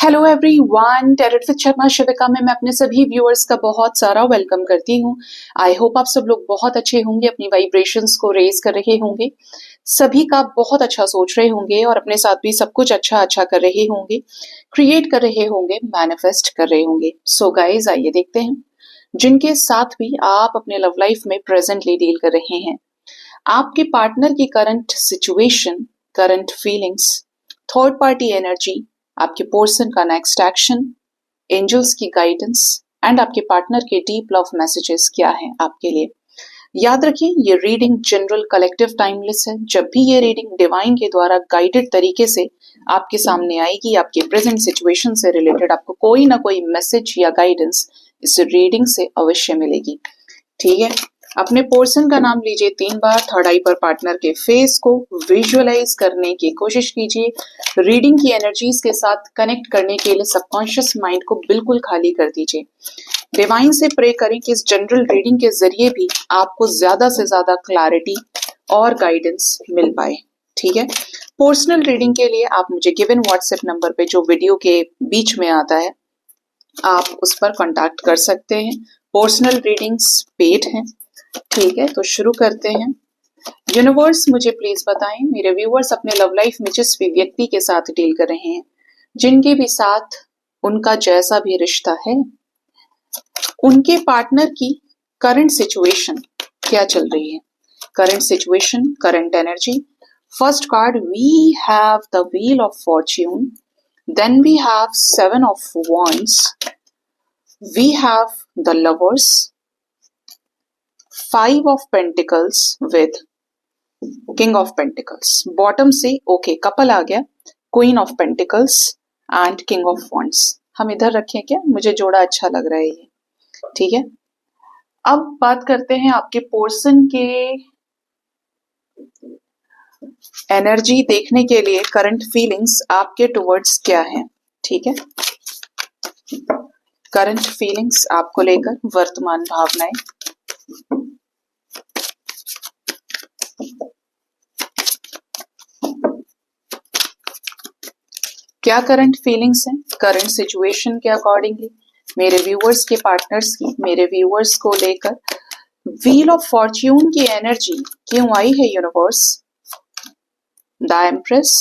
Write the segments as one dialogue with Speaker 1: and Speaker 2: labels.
Speaker 1: Hello everyone, tarot with Sharma Shivika में मैं अपने सभी व्यूअर्स का बहुत सारा वेलकम करती हूँ। आई होप आप सब लोग बहुत अच्छे होंगे, अपनी वाइब्रेशंस को रेज कर रहे होंगे, सभी का बहुत अच्छा सोच रहे होंगे और अपने साथ भी सब कुछ अच्छा अच्छा कर रहे होंगे, क्रिएट कर रहे होंगे, मैनिफेस्ट कर रहे होंगे। सो गाइज, आइए देखते हैं जिनके साथ भी आप अपने लव लाइफ में प्रेजेंटली डील कर रहे हैं, आपके पार्टनर की current situation, current feelings, third party energy, आपके पर्सन का नेक्स्ट एक्शन, एंजल्स की गाइडेंस एंड आपके पार्टनर के डीप लव मैसेजेस क्या हैं आपके लिए। याद रखिए, ये रीडिंग जनरल कलेक्टिव टाइमलेस है। जब भी ये रीडिंग डिवाइन के द्वारा गाइडेड तरीके से आपके सामने आएगी, आपके प्रेजेंट सिचुएशन से रिलेटेड आपको कोई ना कोई मैसेज या गाइडेंस इस रीडिंग से अवश्य मिलेगी। ठीक है, अपने पोर्शन का नाम लीजिए 3 बार, थर्ड आई पर पार्टनर के फेस को विजुअलाइज करने की कोशिश कीजिए। रीडिंग की एनर्जीज के साथ कनेक्ट करने के लिए सबकॉन्शियस माइंड को बिल्कुल खाली कर दीजिए। डिवाइन से प्रे करें कि इस जनरल रीडिंग के जरिए भी आपको ज्यादा से ज्यादा क्लैरिटी और गाइडेंस मिल पाए। ठीक है, पर्सनल रीडिंग के लिए आप मुझे गिवन व्हाट्सएप नंबर पे जो वीडियो के बीच में आता है, आप उस पर कांटेक्ट कर सकते हैं। पर्सनल रीडिंग्स पेड हैं। ठीक है, तो शुरू करते हैं। यूनिवर्स, मुझे प्लीज बताएं, मेरे व्यूअर्स अपने लव लाइफ में जिस भी व्यक्ति के साथ डील कर रहे हैं, जिनके भी साथ उनका जैसा भी रिश्ता है, उनके पार्टनर की करंट सिचुएशन क्या चल रही है। Current situation, current energy. First card we have the wheel of fortune, then we have 7 of wands, we have the lovers, 5 of Pentacles with King of Pentacles. Bottom से okay couple आ गया, Queen of Pentacles and King of Wands. हम इधर रखें क्या, मुझे जोड़ा अच्छा लग रहा है ये। ठीक है, अब बात करते हैं आपके पोर्शन के एनर्जी देखने के लिए करंट फीलिंग्स आपके टुवर्ड्स क्या है। ठीक है, करंट फीलिंग्स आपको लेकर वर्तमान भावनाएं। क्या करंट फीलिंग्स हैं करंट सिचुएशन के अकॉर्डिंगली मेरे व्यूअर्स के पार्टनर्स की, मेरे व्यूअर्स को लेकर व्हील ऑफ फॉर्च्यून की एनर्जी क्यों आई है यूनिवर्स। द एम्प्रेस,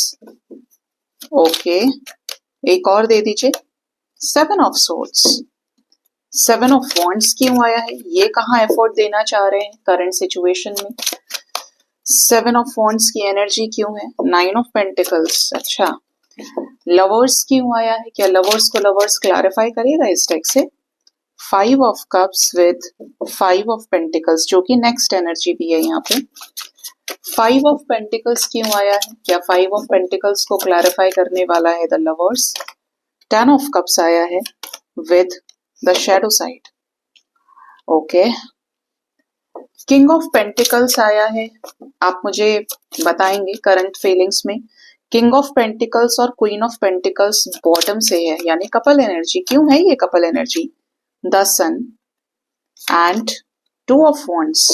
Speaker 1: ओके, एक और दे दीजिए। 7 ऑफ सोर्ड्स, 7 ऑफ वॉन्ड्स क्यों आया है, ये कहाँ एफर्ट देना चाह रहे हैं करंट सिचुएशन में। 7 ऑफ वॉन्ड्स की एनर्जी क्यों है। 9 ऑफ पेंटिकल्स, अच्छा, लवर्स क्यों आया है, क्या लवर्स को लवर्स क्लैरिफाई करेगा इस डेक से। 5 of cups with 5 of pentacles, जो कि नेक्स्ट एनर्जी भी है यहाँ पे। 5 ऑफ पेंटिकल्स क्यों आया है, क्या 5 ऑफ पेंटिकल्स को क्लैरिफाई करने वाला है द लवर्स। 10 ऑफ कप्स आया है with the shadow side, okay. King of pentacles आया है। आप मुझे बताएंगे करंट फीलिंग्स में किंग ऑफ पेंटिकल्स और क्वीन ऑफ पेंटिकल्स बॉटम से है, यानी कपल एनर्जी। क्यों है ये couple energy. The sun and 2 of wands।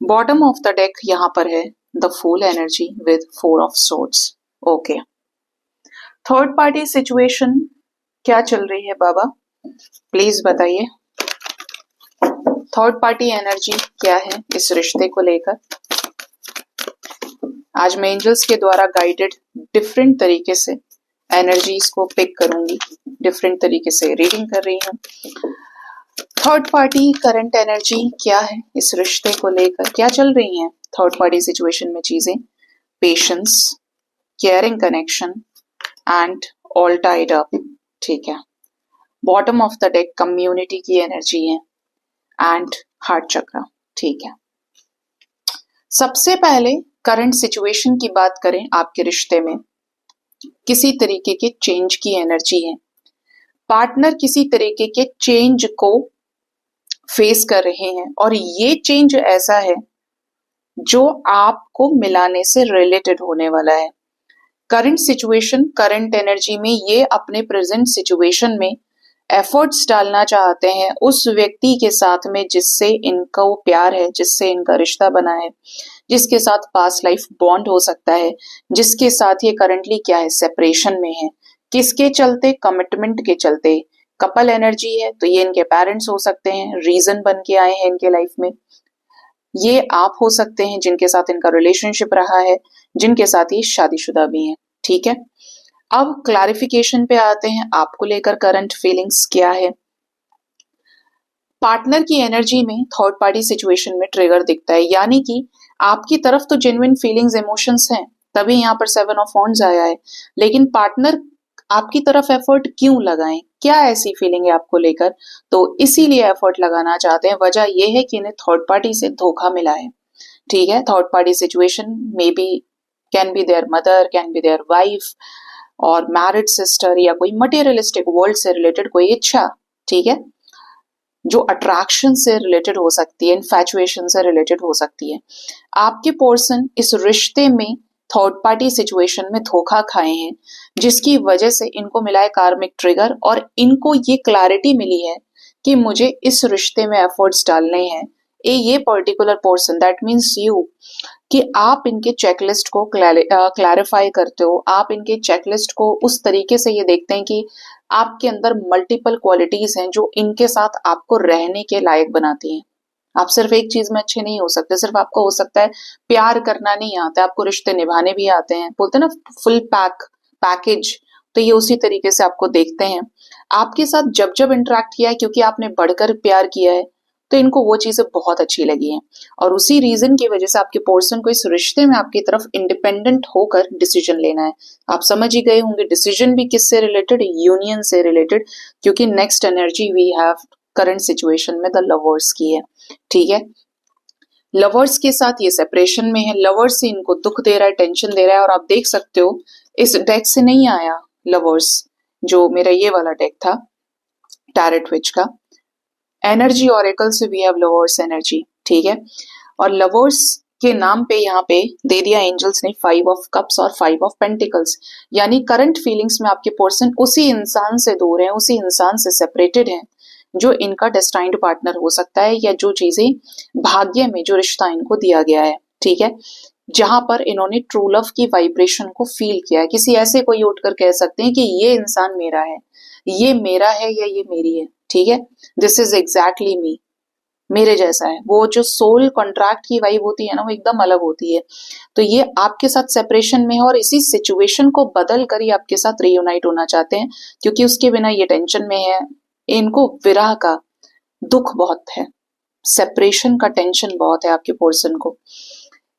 Speaker 1: Bottom of the deck यहाँ पर है the fool energy with 4 of swords, okay. Third party situation क्या चल रही है बाबा, प्लीज बताइए। थर्ड पार्टी एनर्जी क्या है इस रिश्ते को लेकर। आज मैं एंजल्स के द्वारा गाइडेड डिफरेंट तरीके से एनर्जीज को पिक करूंगी, डिफरेंट तरीके से रीडिंग कर रही हूँ। थर्ड पार्टी करंट एनर्जी क्या है इस रिश्ते को लेकर, क्या चल रही हैं थर्ड पार्टी सिचुएशन में चीजें। Patience, caring connection and all tied up, ठीक है। Bottom of the deck community की एनर्जी है एंड हार्ट चक्र, ठीक है। सबसे पहले करंट सिचुएशन की बात करें, आपके रिश्ते में किसी तरीके के चेंज की एनर्जी है। पार्टनर किसी तरीके के चेंज को फेस कर रहे हैं और ये चेंज ऐसा है जो आपको मिलाने से रिलेटेड होने वाला है। करंट सिचुएशन, करंट एनर्जी में ये अपने प्रेजेंट सिचुएशन में एफर्ट्स डालना चाहते हैं उस व्यक्ति के साथ में जिससे इनका वो प्यार है, जिससे इनका रिश्ता बना है, जिसके साथ पास्ट लाइफ बॉन्ड हो सकता है, जिसके साथ ये करंटली क्या है, सेपरेशन में है, किसके चलते? कमिटमेंट के चलते। कपल एनर्जी है तो ये इनके पेरेंट्स हो सकते हैं, रीजन बन के आए हैं इनके लाइफ में। ये आप हो सकते हैं जिनके साथ इनका रिलेशनशिप रहा है, जिनके साथ ये शादीशुदा भी हैं। ठीक है, अब क्लैरिफिकेशन पे आते हैं, आपको लेकर करंट फीलिंग्स क्या है। पार्टनर की एनर्जी में थर्ड पार्टी सिचुएशन में ट्रिगर दिखता है, यानी कि आपकी तरफ तो जेन्युइन फीलिंग्स इमोशंस हैं, तभी यहाँ पर 7 ऑफ वॉन्ड्स आया है, लेकिन पार्टनर आपकी तरफ एफर्ट क्यों लगाएं? क्या ऐसी फीलिंग है आपको लेकर? तो इसीलिए एफर्ट लगाना चाहते हैं। वजह यह है कि इन्हें थर्ड पार्टी से धोखा मिला है। ठीक है, third party situation maybe, can be their mother, can be their wife और मैरिड सिस्टर, या कोई मटेरियलिस्टिक वर्ल्ड से रिलेटेड कोई इच्छा। ठीक है, जो अट्रैक्शन से रिलेटेड हो सकती है, इन्फैचुएशन से रिलेटेड हो सकती है। आपके पर्सन इस रिश्ते में थर्ड पार्टी सिचुएशन में धोखा खाए हैं, जिसकी वजह से इनको मिला है कार्मिक ट्रिगर, और इनको ये क्लैरिटी मिली है कि मुझे इस रिश्ते में एफर्ट्स डालने हैं। ये particular person, that means you, कि आप इनके चेकलिस्ट को क्लैरिफाई करते हो, आप इनके चेकलिस्ट को उस तरीके से ये देखते हैं कि आपके अंदर मल्टीपल क्वालिटीज हैं जो इनके साथ आपको रहने के लायक बनाती हैं। आप सिर्फ एक चीज में अच्छे नहीं हो सकते, सिर्फ आपको हो सकता है प्यार करना नहीं आता, आपको रिश्ते निभाने भी आते हैं, बोलते हैं ना फुल पैकेज। तो ये उसी तरीके से आपको देखते हैं। आपके साथ जब जब इंटरेक्ट किया है, क्योंकि आपने बढ़कर प्यार किया है, तो इनको वो चीजें बहुत अच्छी लगी हैं, और उसी रीजन की वजह से आपके पर्सन को इस रिश्ते में आपकी तरफ इंडिपेंडेंट होकर डिसीजन लेना है। आप समझ ही गए होंगे डिसीजन भी किससे रिलेटेड? यूनियन से रिलेटेड, क्योंकि next energy we have current situation में द लवर्स की है। ठीक है, लवर्स के साथ ये सेपरेशन में है, लवर्स से इनको दुख दे रहा है, टेंशन दे रहा है, और आप देख सकते हो इस डेक से नहीं आया लवर्स, जो मेरा ये वाला डेक था टैरेट विच का एनर्जी ऑरेकल से वी हैव लवर्स एनर्जी। ठीक है, और लवर्स के नाम पे यहाँ पे दे दिया एंजल्स ने 5 ऑफ कप्स और 5 ऑफ पेंटिकल्स, यानी करंट फीलिंग्स में आपके पर्सन उसी इंसान से दूर है, उसी इंसान से सेपरेटेड है जो इनका डेस्टाइन्ड पार्टनर हो सकता है, या जो चीजें भाग्य में जो रिश्ता इनको दिया गया है। ठीक है, जहां पर इन्होंने ट्रू लव की वाइब्रेशन को फील किया है। किसी ऐसे कोई उठकर कह सकते हैं कि ये इंसान मेरा है, ये मेरा है, या ये मेरी है। ठीक है, दिस इज एग्जैक्टली मी, मेरे जैसा है। वो जो सोल कॉन्ट्रैक्ट की वाइब होती है ना, वो एकदम अलग होती है। तो ये आपके साथ सेपरेशन में है, और इसी सिचुएशन को बदल कर ही आपके साथ रीयूनाइट होना चाहते हैं, क्योंकि उसके बिना ये टेंशन में है। इनको विरह का दुख बहुत है, सेपरेशन का टेंशन बहुत है आपके पर्सन को।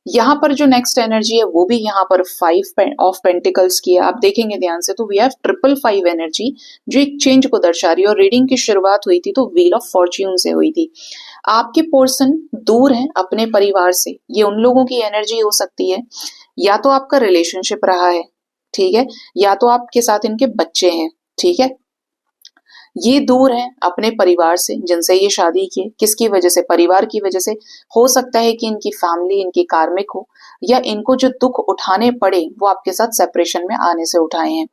Speaker 1: यहाँ पर जो नेक्स्ट एनर्जी है वो भी यहाँ पर 5 ऑफ पेंटिकल्स की है। आप देखेंगे ध्यान से तो वी हैव 555 एनर्जी, जो एक चेंज को दर्शा रही है। और रीडिंग की शुरुआत हुई थी तो व्हील ऑफ फॉर्च्यून से हुई थी। आपके पर्सन दूर हैं अपने परिवार से, ये उन लोगों की एनर्जी हो सकती है, या तो आपका रिलेशनशिप रहा है, ठीक है, या तो आपके साथ इनके बच्चे हैं। ठीक है, ये दूर हैं अपने परिवार से जिनसे ये शादी की, किसकी वजह से? परिवार की वजह से। हो सकता है कि इनकी फैमिली इनकी कार्मिक हो, या इनको जो दुख उठाने पड़े वो आपके साथ सेपरेशन में आने से उठाए हैं।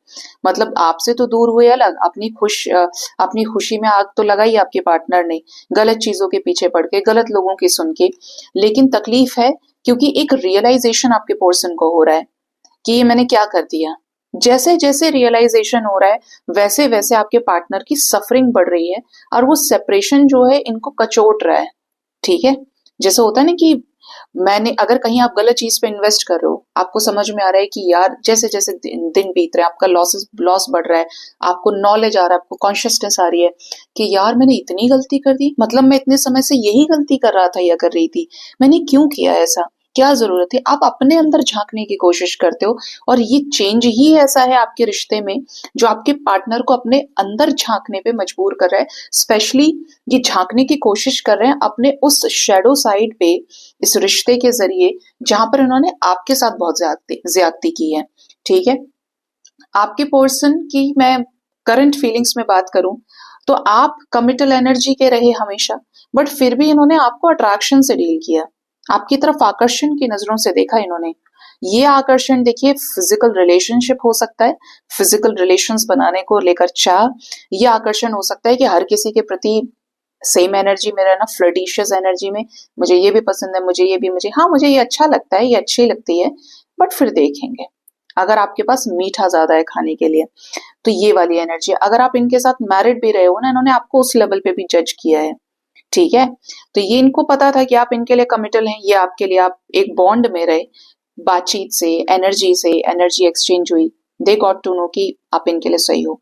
Speaker 1: मतलब आपसे तो दूर हुए अलग, अपनी खुशी में आग तो लगाई आपके पार्टनर ने, गलत चीजों के पीछे पड़ के, गलत लोगों की सुन के। लेकिन तकलीफ है क्योंकि एक रियलाइजेशन आपके पर्सन को हो रहा है कि ये मैंने क्या कर दिया। जैसे जैसे रियलाइजेशन हो रहा है वैसे वैसे आपके पार्टनर की सफरिंग बढ़ रही है, और वो सेपरेशन जो है इनको कचोट रहा है। ठीक है, जैसे होता है ना कि मैंने, अगर कहीं आप गलत चीज पे इन्वेस्ट कर रहे हो, आपको समझ में आ रहा है कि यार जैसे जैसे दिन बीत रहे हैं आपका लॉस बढ़ रहा है, आपको नॉलेज आ रहा है, आपको कॉन्शियसनेस आ रही है कि यार मैंने इतनी गलती कर दी, मतलब मैं इतने समय से यही गलती कर रहा था या कर रही थी, मैंने क्यों किया ऐसा, क्या जरूरत थी। आप अपने अंदर झांकने की कोशिश करते हो, और ये चेंज ही ऐसा है आपके रिश्ते में जो आपके पार्टनर को अपने अंदर झांकने पे मजबूर कर रहा है। स्पेशली ये झांकने की कोशिश कर रहे हैं अपने उस शैडो साइड पे इस रिश्ते के जरिए, जहां पर उन्होंने आपके साथ बहुत ज्यादती की है। ठीक है, आपके पर्सन की मैं करंट फीलिंग्स में बात करूं तो आप कमिटल एनर्जी के रहे हमेशा, बट फिर भी इन्होंने आपको अट्रैक्शन से डील किया, आपकी तरफ आकर्षण की नजरों से देखा इन्होंने। ये आकर्षण देखिए फिजिकल रिलेशनशिप हो सकता है, फिजिकल रिलेशंस बनाने को लेकर चाह। ये आकर्षण हो सकता है कि हर किसी के प्रति सेम एनर्जी में रहना, फ्लर्टिशियस एनर्जी में, मुझे ये भी पसंद है, मुझे ये भी, मुझे हाँ मुझे ये अच्छा लगता है, ये अच्छी लगती है, बट फिर देखेंगे। अगर आपके पास मीठा ज्यादा है खाने के लिए, तो ये वाली एनर्जी। अगर आप इनके साथ मैरिड भी रहे हो ना, इन्होंने आपको उस लेवल पे भी जज किया है, ठीक है। तो ये इनको पता था कि आप इनके लिए कमिटल हैं, ये आपके लिए, आप एक बॉन्ड में रहे, बातचीत से, एनर्जी एक्सचेंज हुई, दे गॉट टू नो कि आप इनके लिए सही हो।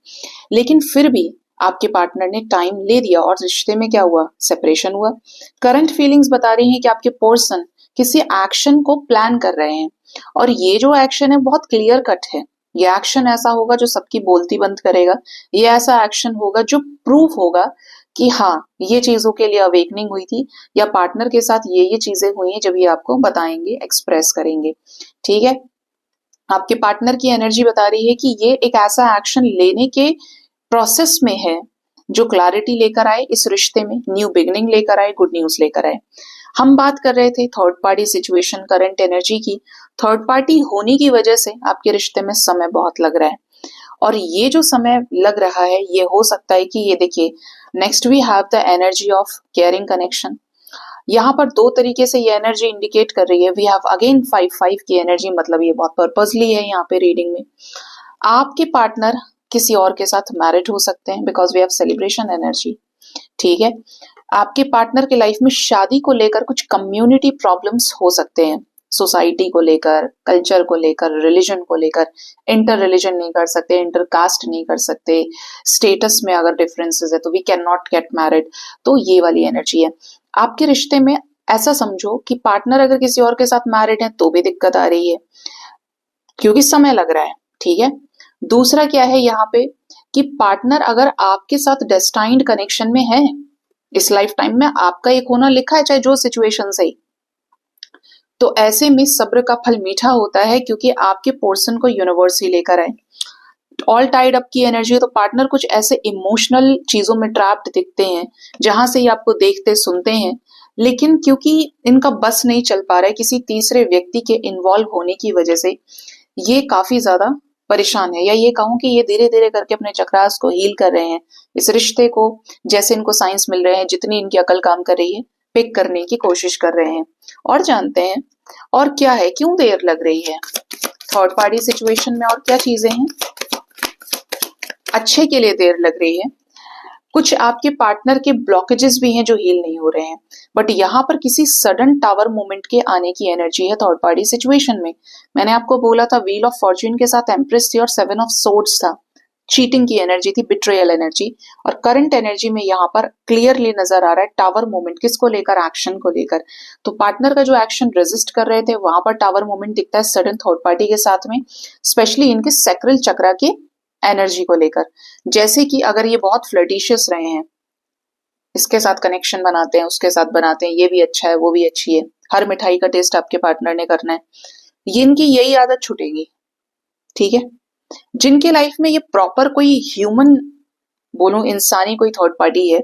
Speaker 1: लेकिन फिर भी आपके पार्टनर ने टाइम ले दिया और रिश्ते में क्या हुआ, सेपरेशन हुआ। करंट फीलिंग्स बता रही हैं कि आपके पर्सन किसी एक्शन को प्लान कर रहे हैं, और ये जो एक्शन है बहुत क्लियर कट है। ये एक्शन ऐसा होगा जो सबकी बोलती बंद करेगा, ये ऐसा एक्शन होगा जो प्रूफ होगा कि हाँ, ये चीजों के लिए अवेकनिंग हुई थी, या पार्टनर के साथ ये चीजें हुई हैं, जब ये आपको बताएंगे, एक्सप्रेस करेंगे, ठीक है। आपके पार्टनर की एनर्जी बता रही है कि ये एक ऐसा एक्शन लेने के प्रोसेस में है जो क्लैरिटी लेकर आए इस रिश्ते में, न्यू बिगिनिंग लेकर आए, गुड न्यूज लेकर आए। हम बात कर रहे थे third party situation, current energy की। थर्ड पार्टी होने की वजह से आपके रिश्ते में समय बहुत लग रहा है, और ये जो समय लग रहा है ये हो सकता है कि, ये देखिए, next we have the energy of caring connection. यहाँ पर दो तरीके से ये एनर्जी इंडिकेट कर रही है। वी हैव अगेन 5-5 की एनर्जी, मतलब ये बहुत पर्पसली है यहाँ पे रीडिंग में। आपके पार्टनर किसी और के साथ मैरिड हो सकते हैं, because we have celebration energy, ठीक है। आपके पार्टनर के लाइफ में शादी को लेकर कुछ कम्युनिटी प्रॉब्लम्स हो सकते हैं, सोसाइटी को लेकर, कल्चर को लेकर, रिलीजन को लेकर। इंटर रिलीजन नहीं कर सकते, इंटर कास्ट नहीं कर सकते, स्टेटस में अगर डिफरेंसेस है तो we can not get married. तो ये वाली एनर्जी है आपके रिश्ते में। ऐसा समझो कि पार्टनर अगर किसी और के साथ मैरिड है तो भी दिक्कत आ रही है, क्योंकि समय लग रहा है, ठीक है। दूसरा क्या है यहाँ पे, कि पार्टनर अगर आपके साथ डेस्टाइन्ड कनेक्शन में है, इस लाइफ टाइम में आपका एक होना लिखा है, चाहे जो सिचुएशन से ही, तो ऐसे में सब्र का फल मीठा होता है, क्योंकि आपके पोर्शन को यूनिवर्स ही लेकर आए। ऑल टाइड अप की एनर्जी है, तो पार्टनर कुछ ऐसे इमोशनल चीजों में ट्रैप्ड दिखते हैं जहां से ये आपको देखते सुनते हैं, लेकिन क्योंकि इनका बस नहीं चल पा रहा है किसी तीसरे व्यक्ति के इन्वॉल्व होने की वजह से, ये काफी ज्यादा परेशान है, या ये कहूं कि ये धीरे धीरे करके अपने चक्रास को हील कर रहे हैं, इस रिश्ते को, जैसे इनको साइंस मिल रहे हैं, जितनी इनकी अकल काम कर रही है, पिक करने की कोशिश कर रहे हैं। और जानते हैं और क्या है, क्यों देर लग रही है थर्ड पार्टी सिचुएशन में, और क्या चीजें हैं अच्छे के लिए देर लग रही है। कुछ आपके पार्टनर के ब्लॉकेजेस भी हैं जो हील नहीं हो रहे हैं, बट यहाँ पर किसी सडन टावर मोमेंट के आने की एनर्जी है थर्ड पार्टी सिचुएशन में। मैंने आपको बोला था व्हील ऑफ फॉर्च्यून के साथ एम्प्रेस थी और 7 ऑफ सोर्ड्स था, चीटिंग की एनर्जी थी, बिट्रेयल एनर्जी। और करंट एनर्जी में यहाँ पर क्लियरली नजर आ रहा है टावर मोमेंट, किसको लेकर, एक्शन को लेकर। तो पार्टनर का जो एक्शन रेजिस्ट कर रहे थे, वहां पर टावर मोमेंट दिखता है सडन थर्ड पार्टी के साथ में, स्पेशली इनके सैक्रल चक्रा के एनर्जी को लेकर। जैसे कि अगर ये बहुत फ्लर्टिशियस रहे हैं, इसके साथ कनेक्शन बनाते हैं, उसके साथ बनाते हैं, ये भी अच्छा है, वो भी अच्छी है, हर मिठाई का टेस्ट आपके पार्टनर ने करना है, ये इनकी यही आदत छूटेगी, ठीक है। जिनके लाइफ में ये प्रॉपर कोई ह्यूमन, बोलूं इंसानी कोई थर्ड पार्टी है,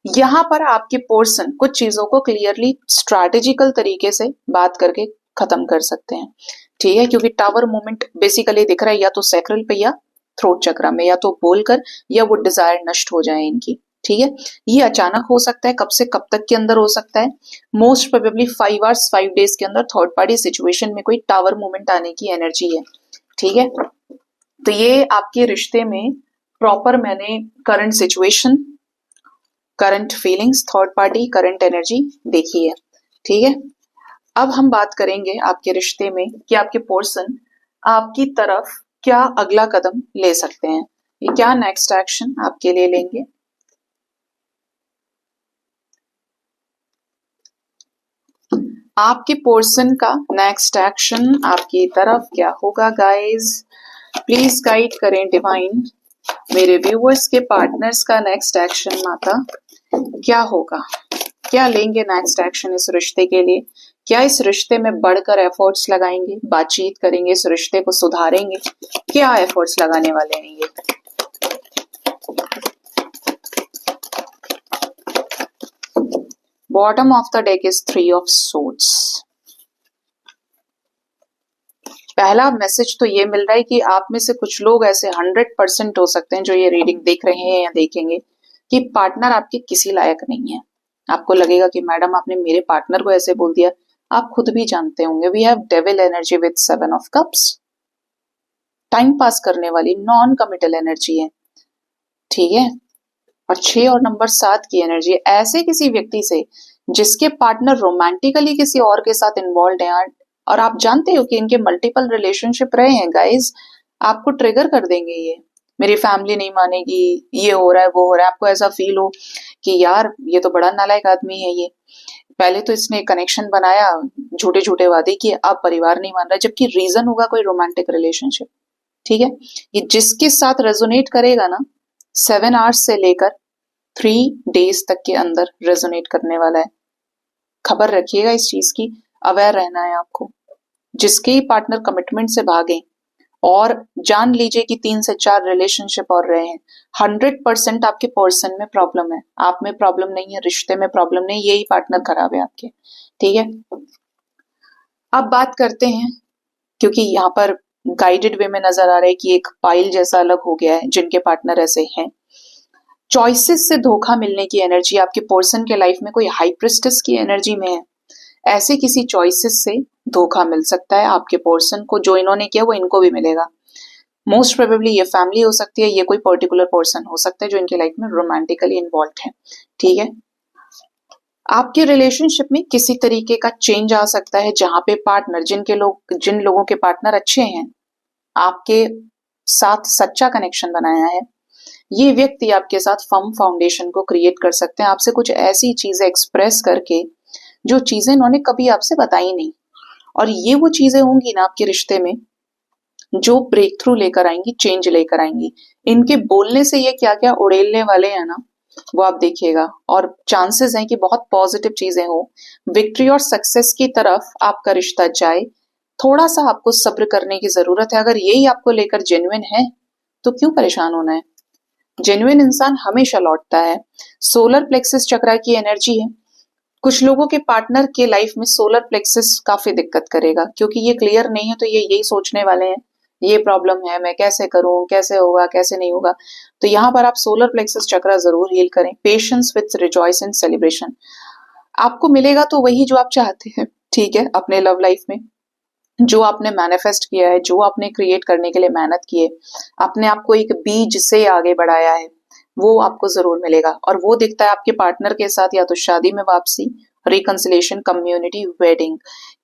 Speaker 1: यहाँ पर आपके पर्सन कुछ चीजों को क्लियरली स्ट्रैटेजिकल तरीके से बात करके खत्म कर सकते हैं, ठीक है। क्योंकि टावर मोमेंट बेसिकली दिख रहा है या तो सैक्रल पे या थ्रोट चक्रा में, या तो बोलकर या वो डिजायर नष्ट हो जाए इनकी, ठीक है। ये अचानक हो सकता है, कब से कब तक के अंदर हो सकता है, मोस्ट प्रोबेबली 5 आवर्स 5 डेज के अंदर थर्ड पार्टी सिचुएशन में कोई टावर मोमेंट आने की एनर्जी है, ठीक है। तो ये आपके रिश्ते में प्रॉपर मैंने current situation, current feelings, third party, current energy देखी है, ठीक है। अब हम बात करेंगे आपके रिश्ते में कि आपके पर्सन आपकी तरफ क्या अगला कदम ले सकते हैं, ये क्या नेक्स्ट एक्शन आपके लिए लेंगे। आपके पर्सन का नेक्स्ट एक्शन आपकी तरफ क्या होगा गाइस, प्लीज गाइड करें डिवाइन, मेरे व्यूअर्स के पार्टनर्स का नेक्स्ट एक्शन माता क्या होगा, क्या लेंगे नेक्स्ट एक्शन इस रिश्ते के लिए, क्या इस रिश्ते में बढ़कर एफर्ट्स लगाएंगे, बातचीत करेंगे, इस रिश्ते को सुधारेंगे, क्या एफर्ट्स लगाने वाले हैं ये। Bottom of the deck is 3 of swords. पहला मैसेज तो ये मिल रहा है कि आप में से कुछ लोग ऐसे 100% हो सकते हैं जो ये रीडिंग देख रहे हैं या देखेंगे, कि पार्टनर आपके किसी लायक नहीं है। आपको लगेगा कि मैडम आपने मेरे पार्टनर को ऐसे बोल दिया, आप खुद भी जानते होंगे we have devil energy with 7 of cups, time pass करने वाली नॉन कमिटल एनर्जी है, ठीक है। और 6 और नंबर 7 की एनर्जी ऐसे किसी व्यक्ति से जिसके पार्टनर रोमांटिकली किसी और के साथ इन्वॉल्व है, और आप जानते हो कि इनके मल्टीपल रिलेशनशिप रहे हैं गाइस, आपको ट्रिगर कर देंगे ये। मेरी फैमिली नहीं मानेगी, ये हो रहा है वो हो रहा है, आपको ऐसा फील हो कि यार ये तो बड़ा नालायक आदमी है, ये पहले तो इसने कनेक्शन बनाया, झूठे झूठे वादे किए, अब परिवार नहीं मान रहा, जबकि रीजन होगा कोई रोमांटिक रिलेशनशिप, ठीक है। ये जिसके साथ रेजोनेट करेगा ना 7 आवर्स से लेकर 3 डेज तक के अंदर रेजोनेट करने वाला है। खबर रखिएगा इस चीज की, अवेयर रहना है आपको। जिसके ही पार्टनर कमिटमेंट से भागे और जान लीजिए कि 3 से 4 रिलेशनशिप और रहे हैं, 100% आपके पर्सन में प्रॉब्लम है, आप में प्रॉब्लम नहीं है, रिश्ते में प्रॉब्लम नहीं, यही पार्टनर खराब है आपके, ठीक है। अब बात करते हैं, क्योंकि यहाँ पर गाइडेड वे में नजर आ रहा है कि एक पाइल जैसा अलग हो गया है जिनके पार्टनर ऐसे हैं। चॉइसेस से धोखा मिलने की एनर्जी आपके पर्सन के लाइफ में कोई हाई प्रिस्टेस की एनर्जी में है। ऐसे किसी चॉइसेस से धोखा मिल सकता है आपके पर्सन को, जो इन्होंने किया वो इनको भी मिलेगा। मोस्ट प्रोबेबली ये फैमिली हो सकती है, ये कोई पर्टिकुलर पर्सन हो सकता है जो इनकी लाइफ में रोमांटिकली इन्वॉल्व है, ठीक है। आपके रिलेशनशिप में किसी तरीके का चेंज आ सकता है, जहां पे पार्टनर जिन लोगों के पार्टनर अच्छे हैं, आपके साथ सच्चा कनेक्शन बनाया है, ये व्यक्ति आपके साथ फर्म फाउंडेशन को क्रिएट कर सकते हैं, आपसे कुछ ऐसी चीजें एक्सप्रेस करके जो चीजें इन्होंने कभी आपसे बताई नहीं। और ये वो चीजें होंगी ना आपके रिश्ते में जो ब्रेक थ्रू लेकर आएंगी, चेंज लेकर आएंगी। इनके बोलने से ये क्या क्या उड़ेलने वाले हैं ना, वो आप देखिएगा, और चांसेस हैं कि बहुत पॉजिटिव चीजें हो, विक्ट्री और सक्सेस की तरफ आपका रिश्ता जाए। थोड़ा सा आपको सब्र करने की जरूरत है। अगर यही आपको लेकर जेन्युइन है तो क्यों परेशान होना है। जेन्युइन इंसान हमेशा लौटता है। सोलर प्लेक्सिस चक्रा की एनर्जी है। कुछ लोगों के पार्टनर के लाइफ में सोलर प्लेक्सिस काफी दिक्कत करेगा, क्योंकि ये क्लियर नहीं है, तो ये यही सोचने वाले हैं ये प्रॉब्लम है, मैं कैसे करूं, कैसे होगा, कैसे नहीं होगा। तो यहाँ पर आप सोलर प्लेक्सिस चक्रा जरूर हील करें। Patience with rejoice and celebration आपको मिलेगा तो वही जो आप चाहते हैं, ठीक है। अपने लव लाइफ में जो आपने मैनिफेस्ट किया है, जो आपने क्रिएट करने के लिए मेहनत की है, अपने आप को एक बीज से आगे बढ़ाया है, वो आपको जरूर मिलेगा। और वो दिखता है आपके पार्टनर के साथ या तो शादी में वापसी, रिकंसिलेशन, कम्युनिटी, वेडिंग,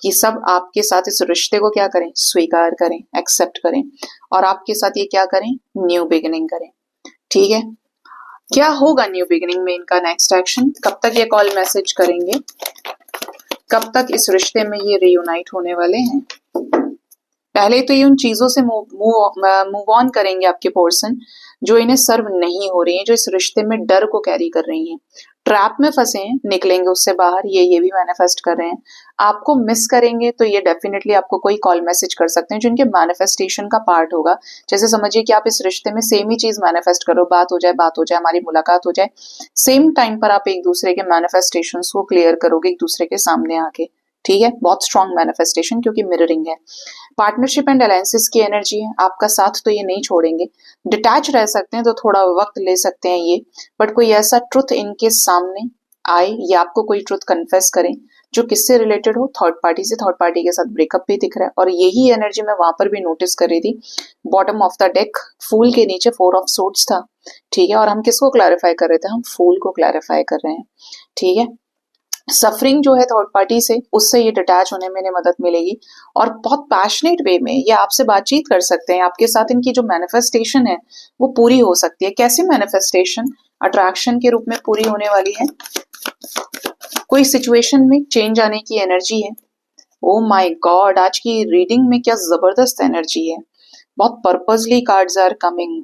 Speaker 1: कि सब आपके साथ इस रिश्ते को क्या करें, स्वीकार करें, एक्सेप्ट करें, और आपके साथ ये क्या करें, न्यू बिगिनिंग करें, ठीक है। क्या होगा न्यू बिगिनिंग में इनका नेक्स्ट एक्शन, कब तक ये कॉल मैसेज करेंगे, कब तक इस रिश्ते में ये रियूनाइट होने वाले हैं। पहले तो ये उन चीजों से मूव ऑन करेंगे आपके पर्सन जो इन्हें सर्व नहीं हो रही हैं, जो इस रिश्ते में डर को कैरी कर रही हैं, ट्रैप में फंसे हैं, निकलेंगे उससे बाहर, ये भी मैनिफेस्ट कर रहे हैं। आपको मिस करेंगे तो ये डेफिनेटली आपको कोई कॉल मैसेज कर सकते हैं जो इनके मैनिफेस्टेशन का पार्ट होगा। जैसे समझिए कि आप इस रिश्ते में सेम ही चीज मैनिफेस्ट करो, बात हो जाए, हमारी मुलाकात हो जाए, सेम टाइम पर आप एक दूसरे के मैनिफेस्टेशन को क्लियर करोगे एक दूसरे के सामने आके, ठीक है। बहुत स्ट्रॉन्ग मैनिफेस्टेशन, क्योंकि मिररिंग है। पार्टनरशिप एंड अलायंसेस की एनर्जी है। आपका साथ तो ये नहीं छोड़ेंगे, डिटैच रह सकते हैं तो थोड़ा वक्त ले सकते हैं ये, बट कोई ऐसा ट्रुथ इनके सामने आए या आपको कोई ट्रुथ कन्फेस करें जो किससे रिलेटेड हो, थर्ड पार्टी से, थर्ड पार्टी के साथ ब्रेकअप भी दिख रहा है। और यही एनर्जी मैं वहां पर भी नोटिस कर रही थी, बॉटम ऑफ द डेक फूल के नीचे 4 ऑफ सोर्ड्स था, ठीक है। और हम किसको क्लैरिफाई कर रहे थे, हम फूल को क्लैरिफाई कर रहे हैं, ठीक है। सफरिंग जो है थर्ड पार्टी से, उससे ये डिटैच होने में इन्हें मदद मिलेगी, और बहुत पैशनेट वे में ये आपसे बातचीत कर सकते हैं। आपके साथ इनकी जो मैनिफेस्टेशन है वो पूरी हो सकती है। कैसी मैनिफेस्टेशन, अट्रैक्शन के रूप में पूरी होने वाली है। कोई सिचुएशन में चेंज आने की एनर्जी है। ओ माय गॉड, आज की रीडिंग में क्या जबरदस्त एनर्जी है। बहुत purposely cards are coming.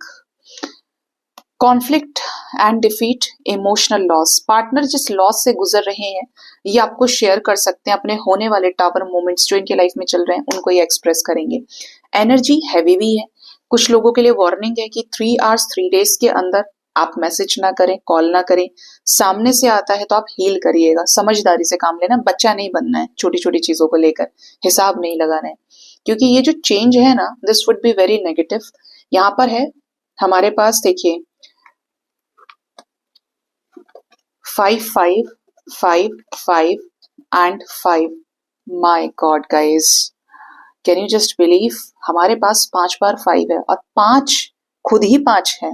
Speaker 1: Conflict and defeat, emotional loss, partner जिस लॉस से गुजर रहे हैं ये आपको शेयर कर सकते हैं। अपने होने वाले टावर मोमेंट्स जो इनके लाइफ में चल रहे हैं उनको ये एक्सप्रेस करेंगे। एनर्जी हैवी भी है। कुछ लोगों के लिए वार्निंग है कि 3 आवर्स 3 डेज के अंदर आप मैसेज ना करें, कॉल ना करें। सामने से आता है तो आप हील करिएगा, समझदारी से काम लेना, बच्चा नहीं बनना है, छोटी छोटी चीजों को लेकर हिसाब नहीं लगाना है, क्योंकि ये जो चेंज है ना, this would be very negative. यहाँ पर है हमारे पास, देखिए 5 5 5 5 and 5। My God guys, can you just believe, हमारे पास 5 बार 5 है और 5 खुद ही 5 है।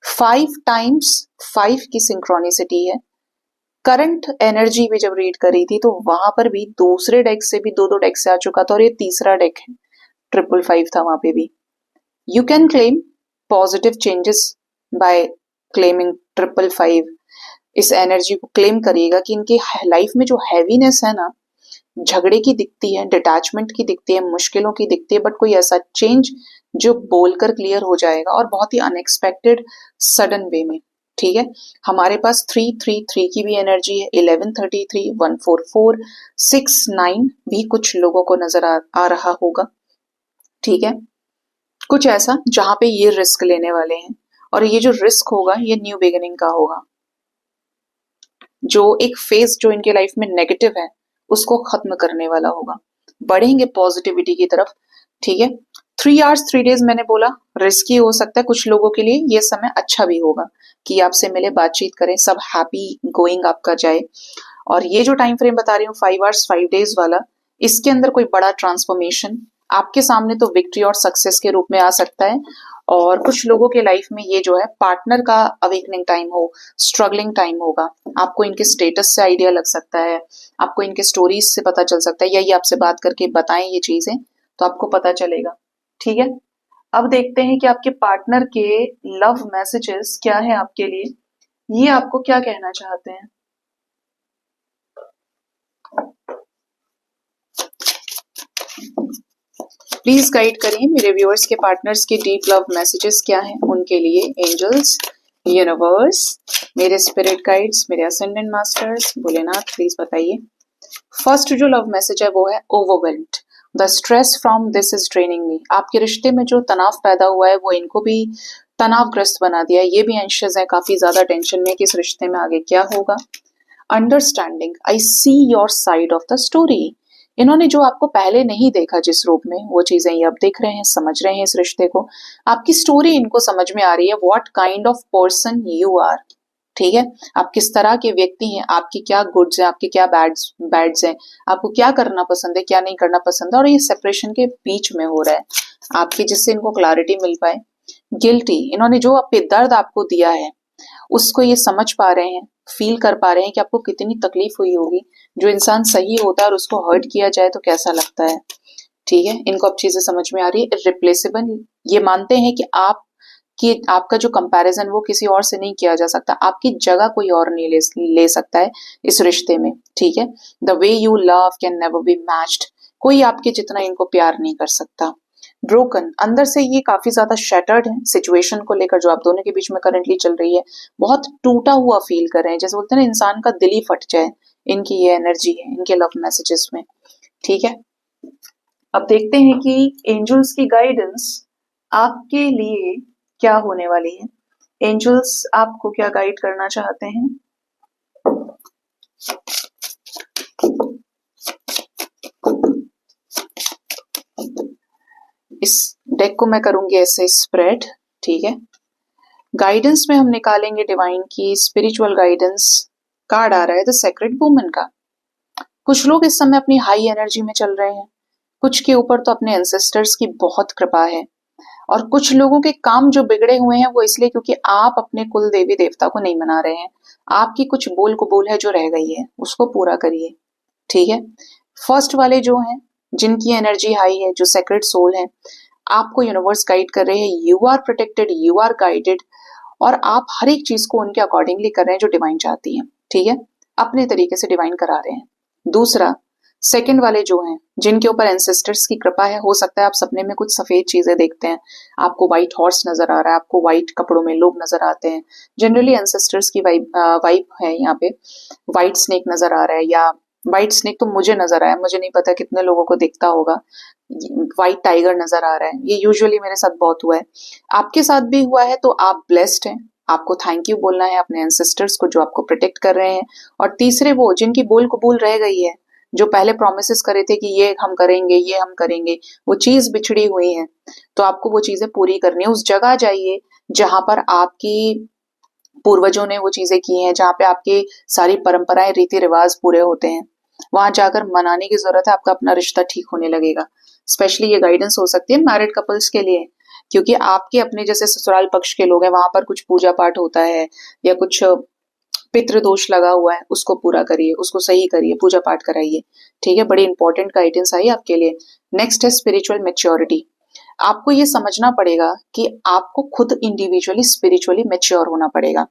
Speaker 1: 5 टाइम्स 5 की सिंक्रोनिसिटी है। करंट एनर्जी भी जब रीड करी थी तो वहां पर भी दूसरे डेक से भी दो डेक से आ चुका था और ये तीसरा डेक है, 555 था वहां पे भी। You can claim positive changes by claiming 555। इस एनर्जी को क्लेम करिएगा कि इनकी लाइफ में जो हैवीनेस है ना, झगड़े की दिखती है, डिटैचमेंट की दिखती है, मुश्किलों की दिखती है, बट कोई ऐसा चेंज जो बोलकर क्लियर हो जाएगा और बहुत ही अनएक्सपेक्टेड सडन वे में। ठीक है, हमारे पास 333 की भी एनर्जी है, 1133, 144, 69 भी कुछ लोगों को नजर आ रहा होगा। ठीक है, कुछ ऐसा जहां पे ये रिस्क लेने वाले हैं और ये जो रिस्क होगा ये न्यू बिगिनिंग का होगा। जो एक फेज जो इनके लाइफ में नेगेटिव है उसको खत्म करने वाला होगा, बढ़ेंगे पॉजिटिविटी की तरफ। ठीक है, 3 आवर्स 3 डेज मैंने बोला रिस्की हो सकता है कुछ लोगों के लिए, ये समय अच्छा भी होगा कि आपसे मिले, बातचीत करें, सब हैप्पी गोइंग आपका जाए। और ये जो टाइम फ्रेम बता रही हूँ 5 आवर्स 5 डेज वाला, इसके अंदर कोई बड़ा ट्रांसफॉर्मेशन आपके सामने तो विक्ट्री और सक्सेस के रूप में आ सकता है। और कुछ लोगों के लाइफ में ये जो है पार्टनर का अवेकनिंग टाइम हो, स्ट्रगलिंग टाइम होगा। आपको इनके स्टेटस से आइडिया लग सकता है, आपको इनके स्टोरीज से पता चल सकता है, या ये आपसे बात करके बताएं ये चीजें तो आपको पता चलेगा। ठीक है, अब देखते हैं कि आपके पार्टनर के लव मैसेजेस क्या है आपके लिए, ये आपको क्या कहना चाहते हैं। प्लीज गाइड करिए मेरे व्यूअर्स के पार्टनर्स के डीप लव मैसेजेस क्या हैं उनके लिए। एंजल्स, यूनिवर्स, मेरे स्पिरिट गाइड्स, मेरे असेंडेंट मास्टर्स, भोलेनाथ, प्लीज बताइए। फर्स्ट जो लव मैसेज है वो है overwhelmed, the stress from this is draining me. आपके रिश्ते में जो तनाव पैदा हुआ है वो इनको भी तनावग्रस्त बना दिया है, ये भी एंशियस है, काफी ज्यादा टेंशन में कि इस रिश्ते में आगे क्या होगा। Understanding, I see your side of the story. इन्होंने जो आपको पहले नहीं देखा जिस रूप में, वो चीजें ये अब देख रहे हैं, समझ रहे हैं इस रिश्ते को। आपकी स्टोरी इनको समझ में आ रही है, what kind of person you are. ठीक है, आप किस तरह के व्यक्ति हैं, आपकी क्या गुड्स हैं, आपके क्या बैड्स हैं, आपको क्या करना पसंद है, क्या नहीं करना पसंद है। और ये सेपरेशन के बीच में हो रहा है आपकी, जिससे इनको क्लैरिटी मिल पाए। गिल्टी, इन्होंने जो दर्द आपको दिया है उसको ये समझ पा रहे हैं, फील कर पा रहे हैं कि आपको कितनी तकलीफ हुई होगी। जो इंसान सही होता है और उसको हर्ट किया जाए तो कैसा लगता है। ठीक है, इनको अब चीजें समझ में आ रही है। इर्रिप्लेसेबल, ये मानते हैं कि आपका जो कंपैरिजन वो किसी और से नहीं किया जा सकता, आपकी जगह कोई और नहीं ले सकता है इस रिश्ते में। ठीक है, the way you love can never be matched, कोई आपके जितना इनको प्यार नहीं कर सकता। ब्रोकन, अंदर से ये काफी ज्यादा शैटर्ड है सिचुएशन को लेकर जो आप दोनों के बीच में करंटली चल रही है, बहुत टूटा हुआ फील कर रहे हैं, जैसे बोलते हैं ना इंसान का दिल ही फट जाए। इनकी ये एनर्जी है इनके लव मैसेजेस में। ठीक है, अब देखते हैं कि एंजल्स की गाइडेंस आपके लिए क्या होने वाली है। एंजल्स आपको क्या गाइड करना चाहते हैं। इस डेक को मैं करूंगी ऐसे स्प्रेड। ठीक है, गाइडेंस में हम निकालेंगे डिवाइन की स्पिरिचुअल गाइडेंस। कार्ड आ रहा है द सेक्रेड वुमन का। कुछ लोग इस समय अपनी हाई एनर्जी में चल रहे हैं, कुछ के ऊपर तो अपने एंसेस्टर्स की बहुत कृपा है, और कुछ लोगों के काम जो बिगड़े हुए हैं वो इसलिए क्योंकि आप अपने कुल देवी देवता को नहीं मना रहे हैं। आपकी कुछ बोल कबूल है जो रह गई है, उसको पूरा करिए। ठीक है, फर्स्ट वाले जो हैं जिनकी एनर्जी हाई है, जो सेक्रेड सोल है, आपको यूनिवर्स गाइड कर रहे हैं। You are protected, you are guided, और आप हर एक चीज को उनके अकॉर्डिंगली कर रहे हैं जो डिवाइन चाहती है। ठीक है, अपने तरीके से डिवाइन करा रहे हैं। दूसरा, सेकंड वाले जो हैं जिनके ऊपर एंसेस्टर्स की कृपा है, हो सकता है आप सपने में कुछ सफेद चीजें देखते हैं, आपको व्हाइट हॉर्स नजर आ रहा है, आपको व्हाइट कपड़ों में लोग नजर आते हैं। जनरली एंसेस्टर्स की वाइब है यहाँ पे। व्हाइट स्नेक नजर आ रहा है, या व्हाइट स्नेक तो मुझे नजर आया, मुझे नहीं पता कितने लोगों को दिखता होगा। व्हाइट टाइगर नजर आ रहा है, ये यूजुअली मेरे साथ बहुत हुआ है, आपके साथ भी हुआ है तो आप ब्लेस्ड हैं। आपको थैंक यू बोलना है अपने एंसेस्टर्स को जो आपको प्रोटेक्ट कर रहे हैं। और तीसरे वो जिनकी बोल कबूल रह गई है, जो पहले प्रोमिसेस करे थे कि ये हम करेंगे, ये हम करेंगे, वो चीज बिछड़ी हुई है, तो आपको वो चीजें पूरी करनी है। उस जगह जाइए जहां पर आपकी पूर्वजों ने वो चीजें की हैं, जहां पे आपकी सारी परंपराएं रीति रिवाज पूरे होते हैं। वहां जाकर मनाने की जरूरत है, आपका अपना रिश्ता ठीक होने लगेगा। स्पेशली ये गाइडेंस हो सकती है मैरिड कपल्स के लिए, क्योंकि आपके अपने जैसे ससुराल पक्ष के लोग हैं, वहां पर कुछ पूजा पाठ होता है या कुछ पितृदोष लगा हुआ है, उसको पूरा करिए, उसको सही करिए, पूजा पाठ कराइए। ठीक है, बड़ी इंपॉर्टेंट गाइडेंस आई आपके लिए। नेक्स्ट है स्पिरिचुअल मेच्योरिटी। आपको ये समझना पड़ेगा कि आपको खुद इंडिविजुअली स्पिरिचुअली मेच्योर होना पड़ेगा।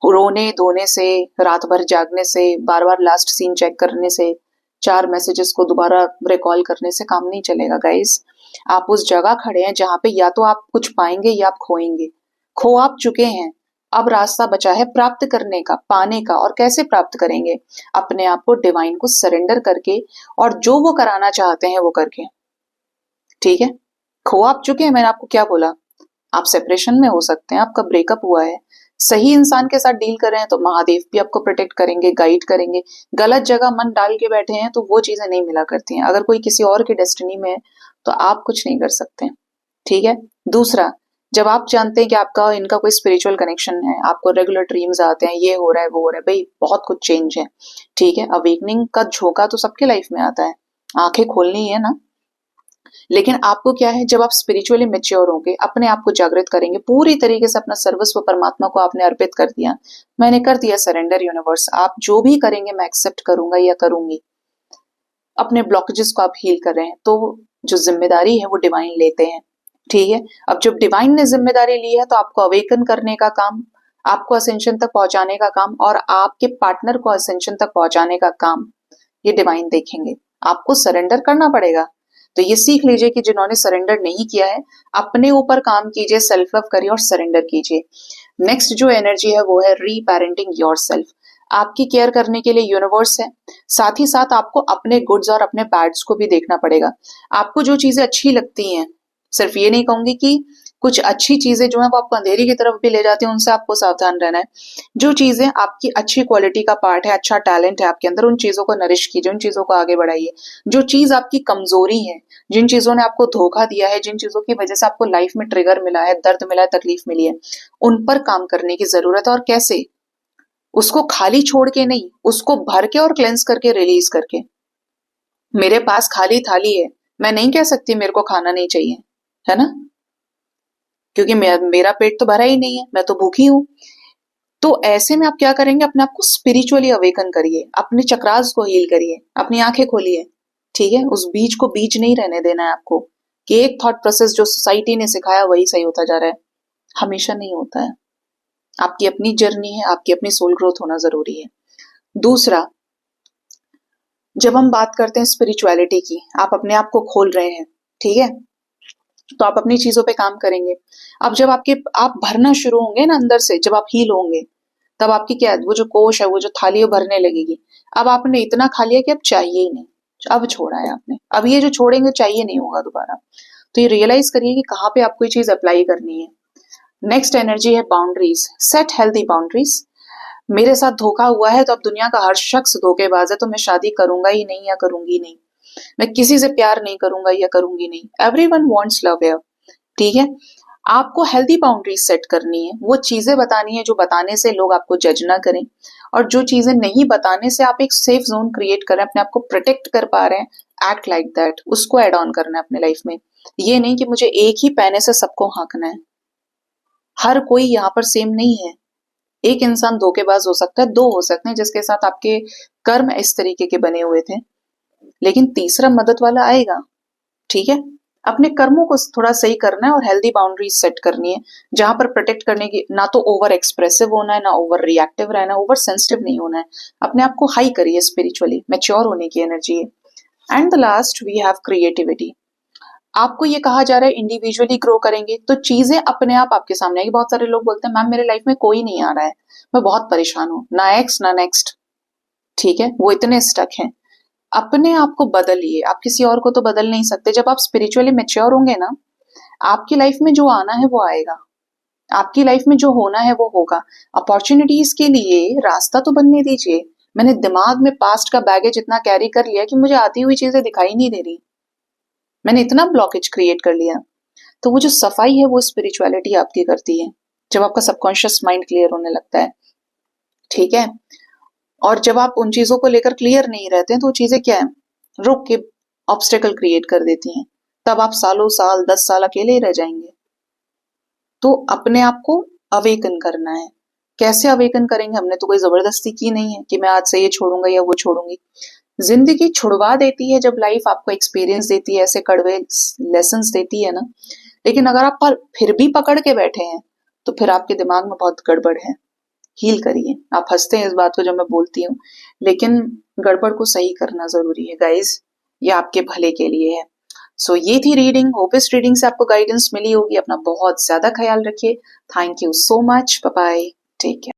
Speaker 1: रोने धोने से, रात भर जागने से, बार बार लास्ट सीन चेक करने से, 4 मैसेजेस को दोबारा रिकॉल करने से काम नहीं चलेगा गाइस। आप उस जगह खड़े हैं जहां पे या तो आप कुछ पाएंगे या आप खोएंगे। खो आप चुके हैं, अब रास्ता बचा है प्राप्त करने का, पाने का। और कैसे प्राप्त करेंगे? अपने आप को डिवाइन को सरेंडर करके, और जो वो कराना चाहते हैं वो करके। ठीक है, खो आप चुके हैं, मैंने आपको क्या बोला? आप सेपरेशन में हो सकते हैं, आपका ब्रेकअप हुआ है, सही इंसान के साथ डील कर रहे हैं तो महादेव भी आपको प्रोटेक्ट करेंगे, गाइड करेंगे। गलत जगह मन डाल के बैठे हैं तो वो चीजें नहीं मिला करती हैं। अगर कोई किसी और की डेस्टिनी में है तो आप कुछ नहीं कर सकते। ठीक है। दूसरा, जब आप जानते हैं कि आपका इनका कोई स्पिरिचुअल कनेक्शन है, आपको रेगुलर ड्रीम्स आते हैं, ये हो रहा है वो हो रहा है, भाई बहुत कुछ चेंज है। ठीक है, अवेकनिंग का झोंका तो सबके लाइफ में आता है, आंखें खोलनी है ना। लेकिन आपको क्या है, जब आप स्पिरिचुअली मेच्योर होंगे, अपने आप को जागृत करेंगे, पूरी तरीके से अपना सर्वस्व परमात्मा को आपने अर्पित कर दिया, मैंने कर दिया सरेंडर यूनिवर्स, आप जो भी करेंगे मैं एक्सेप्ट करूंगा या करूंगी। अपने ब्लॉकेजेस को आप हील कर रहे हैं, तो जो जिम्मेदारी है वो डिवाइन लेते हैं। ठीक है, अब जब डिवाइन ने जिम्मेदारी ली है तो आपको अवेकन करने का काम, आपको असेंशन तक पहुंचाने का काम, और आपके पार्टनर को असेंशन तक पहुंचाने का काम ये डिवाइन देखेंगे। आपको सरेंडर करना पड़ेगा। तो ये सीख लीजिए कि जिन्होंने सरेंडर नहीं किया है, अपने ऊपर काम कीजिए, सेल्फ लव करिए और सरेंडर कीजिए। नेक्स्ट जो एनर्जी है वो है रीपेरेंटिंग योरसेल्फ। आपकी केयर करने के लिए यूनिवर्स है, साथ ही साथ आपको अपने गुड्स और अपने बैड्स को भी देखना पड़ेगा। आपको जो चीजें अच्छी लगती हैं, सिर्फ ये नहीं कहूंगी कि कुछ अच्छी चीजें जो है वो आपको अंधेरी की तरफ भी ले जाती हैं, उनसे आपको सावधान रहना है। जो चीजें आपकी अच्छी क्वालिटी का पार्ट है, अच्छा टैलेंट है आपके अंदर, उन चीजों को नरिश कीजिए, उन चीजों को आगे बढ़ाइए। जो चीज आपकी कमजोरी है, जिन चीजों ने आपको धोखा दिया है, जिन चीजों की वजह से आपको लाइफ में ट्रिगर मिला है, दर्द मिला है, तकलीफ मिली है, उन पर काम करने की जरूरत है। और कैसे? उसको खाली छोड़ के नहीं, उसको भर के और क्लेंस करके, रिलीज करके। मेरे पास खाली थाली है, मैं नहीं कह सकती मेरे को खाना नहीं चाहिए, है ना, क्योंकि मेरा पेट तो भरा ही नहीं है, मैं तो भूखी हूं। तो ऐसे में आप क्या करेंगे, अपने आप को स्पिरिचुअली अवेकन करिए, अपने चक्रास को हील करिए, अपनी आंखें खोलिए। ठीक है, उस बीज को बीज नहीं रहने देना है आपको कि एक थॉट प्रोसेस जो सोसाइटी ने सिखाया वही सही होता जा रहा है। हमेशा नहीं होता है, आपकी अपनी जर्नी है, आपकी अपनी सोल ग्रोथ होना जरूरी है। दूसरा, जब हम बात करते हैं स्पिरिचुअलिटी की, आप अपने आप को खोल रहे हैं, ठीक है, तो आप अपनी चीजों पे काम करेंगे। अब जब आप भरना शुरू होंगे ना अंदर से, जब आप हील होंगे, तब आपकी क्या, वो जो कोश है, वो जो थाली है, भरने लगेगी। अब आपने इतना खा लिया कि अब चाहिए ही नहीं, अब छोड़ा है आपने, अब ये जो छोड़ेंगे चाहिए नहीं होगा दोबारा। तो ये रियलाइज करिए कि कहाँ पे आपको ये चीज अप्लाई करनी है। नेक्स्ट एनर्जी है बाउंड्रीज। Set healthy boundaries. मेरे साथ धोखा हुआ है तो अब दुनिया का हर शख्स धोखेबाज है, तो मैं शादी करूंगा ही नहीं या करूंगी नहीं, मैं किसी से प्यार नहीं करूंगा या करूंगी नहीं। Everyone wants love here. ठीक है, आपको हेल्दी बाउंड्रीज सेट करनी है, वो चीजें बतानी है जो बताने से लोग आपको जज ना करें, और जो चीजें नहीं बताने से आप एक सेफ जोन क्रिएट करें, अपने आप को प्रोटेक्ट कर पा रहे हैं, एक्ट लाइक दैट, उसको एड ऑन करना है अपने लाइफ में। ये नहीं कि मुझे एक ही पैने से सबको हाँकना है। हर कोई यहाँ पर सेम नहीं है। एक इंसान धोखेबाज हो सकता है, 2 हो सकते हैं जिसके साथ आपके कर्म इस तरीके के बने हुए थे, लेकिन तीसरा मदद वाला आएगा। ठीक है, अपने कर्मों को थोड़ा सही करना है और हेल्दी बाउंड्रीज सेट करनी है, जहां पर प्रोटेक्ट करने की, ना तो ओवर एक्सप्रेसिव होना है, ना ओवर रिएक्टिव रहना, ओवर सेंसिटिव नहीं होना है। अपने आप को हाई करिए, स्पिरिचुअली मैच्योर होने की एनर्जी है। And the last we have creativity. आपको ये कहा जा रहा है इंडिविजुअली ग्रो करेंगे तो चीजें अपने आप आपके सामने आएगी। बहुत सारे लोग बोलते हैं मैम मेरे लाइफ में कोई नहीं आ रहा है, मैं बहुत परेशान हूं, ना एक्स ना नेक्स्ट। ठीक है, वो इतने स्टक हैं। अपने आप को बदलिए, आप किसी और को तो बदल नहीं सकते। जब आप स्पिरिचुअली मेच्योर होंगे ना, आपकी लाइफ में जो आना है वो आएगा, आपकी लाइफ में जो होना है वो होगा। अपॉर्चुनिटीज के लिए रास्ता तो बनने दीजिए। मैंने दिमाग में पास्ट का बैगेज इतना कैरी कर लिया कि मुझे आती हुई चीजें दिखाई नहीं दे रही, मैंने इतना ब्लॉकेज क्रिएट कर लिया। तो वो जो सफाई है वो स्पिरिचुअलिटी आपकी करती है, जब आपका सबकॉन्शियस माइंड क्लियर होने लगता है। ठीक है, और जब आप उन चीजों को लेकर क्लियर नहीं रहते हैं तो वो चीजें क्या है, रुक के ऑब्स्टेकल क्रिएट कर देती हैं। तब आप सालों साल 10 साल अकेले ही रह जाएंगे। तो अपने आप को अवेकन करना है। कैसे अवेकन करेंगे? हमने तो कोई जबरदस्ती की नहीं है कि मैं आज से ये छोड़ूंगा या वो छोड़ूंगी। जिंदगी छुड़वा देती है जब लाइफ आपको एक्सपीरियंस देती है, ऐसे कड़वे लेसन्स देती है ना। लेकिन अगर आप पर फिर भी पकड़ के बैठे हैं तो फिर आपके दिमाग में बहुत गड़बड़ है। हील करिए। आप हंसते हैं इस बात को जब मैं बोलती हूँ, लेकिन गड़बड़ को सही करना जरूरी है गाइज। ये आपके भले के लिए है। सो ये थी रीडिंग। होप इस रीडिंग से आपको गाइडेंस मिली होगी। अपना बहुत ज्यादा ख्याल रखिए। Thank you so much. Bye bye. Take care.